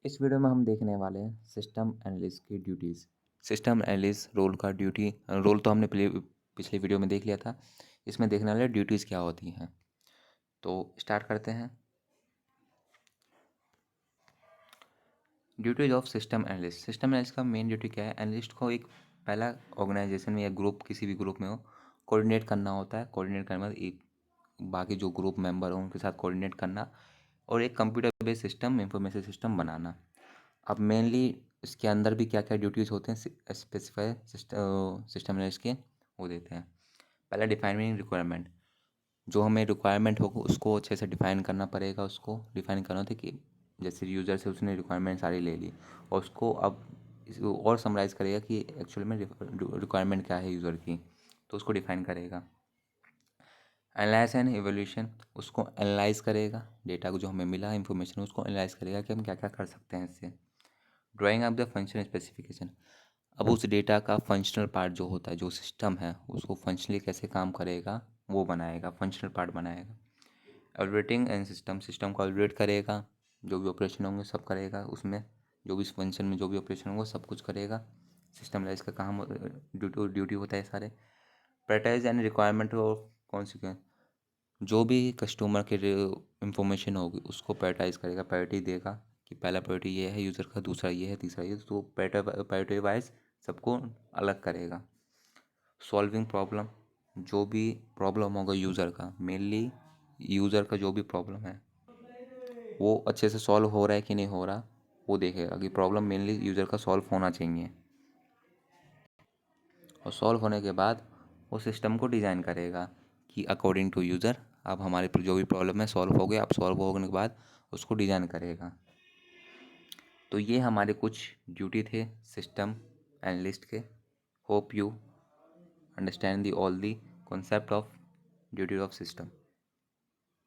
इस वीडियो में हम देखने वाले हैं सिस्टम एनालिस्ट की ड्यूटीज़। सिस्टम एनालिस्ट रोल का रोल तो हमने पिछले वीडियो में देख लिया था। इसमें देखने वाले ड्यूटीज़ क्या होती हैं। तो स्टार्ट करते हैं। Duties of system analyst. System analyst का मेन ड्यूटी क्या है? एनालिस्ट को एक पहला ऑर्गेनाइजेशन में या ग्रुप, किसी भी ग्रुप में हो, कोऑर्डिनेट करना होता है। कोऑर्डिनेट करने के बाद एक बाकी जो ग्रुप मेंबर हो उनके साथ कोऑर्डिनेट करना और एक computer based system, information system बनाना। अब मेनली इसके अंदर भी क्या क्या ड्यूटीज़ होते हैं स्पेसिफाई सिस्टम एनालिस्ट के, वो देते हैं। पहला डिफाइनिंग रिक्वायरमेंट। जो हमें रिक्वायरमेंट होगा उसको अच्छे से डिफाइन करना पड़ेगा। उसको डिफाइन करना होता है कि जैसे यूज़र से उसने रिक्वायरमेंट सारी ले ली और उसको अब और समराइज़ करेगा कि एक्चुअल में रिक्वायरमेंट क्या है यूज़र की, तो उसको डिफाइन करेगा। Analyse and evolution. उसको एनालाइज करेगा, डेटा को जो हमें मिला इंफॉर्मेशन उसको एनालाइज करेगा कि हम क्या क्या कर सकते हैं इससे। Drawing up the function specification. अब उस डेटा का फंक्शनल पार्ट जो होता है, जो सिस्टम है उसको फंक्शनली कैसे काम करेगा वो बनाएगा, फंक्शनल पार्ट बनाएगा। एवलुएटिंग एंड सिस्टम को एवलुएट करेगा, जो भी ऑपरेशन होंगे सब करेगा उसमें, जो भी फंक्शन में जो भी ऑपरेशन होंगे सब कुछ करेगा। सिस्टम लाइज का काम ड्यूटी होता है सारे। प्रायोरिटाइज एंड रिक्वायरमेंट और कॉन्सिक्वेंस। जो भी कस्टमर के इंफॉर्मेशन होगी उसको प्रायोरिटाइज करेगा, प्रायोरिटी देगा कि पहला प्रायोरिटी ये है यूज़र का, दूसरा ये है, तीसरा ये, तो प्रायोरिटी वाइज सबको अलग करेगा। Solving problem. जो भी प्रॉब्लम होगा यूज़र का, मेनली यूज़र का जो भी प्रॉब्लम है वो अच्छे से सॉल्व हो रहा है कि नहीं हो रहा, वो देखेगा कि प्रॉब्लम मेनली यूज़र का सॉल्व होना चाहिए। और सॉल्व होने के बाद वो सिस्टम को डिज़ाइन करेगा कि अकॉर्डिंग टू यूज़र अब हमारे जो भी प्रॉब्लम है सॉल्व हो गया। अब सॉल्व होने के बाद उसको डिज़ाइन करेगा। तो ये हमारे कुछ ड्यूटी थे सिस्टम एनालिस्ट के। Hope you understand the all the concept of duty of system.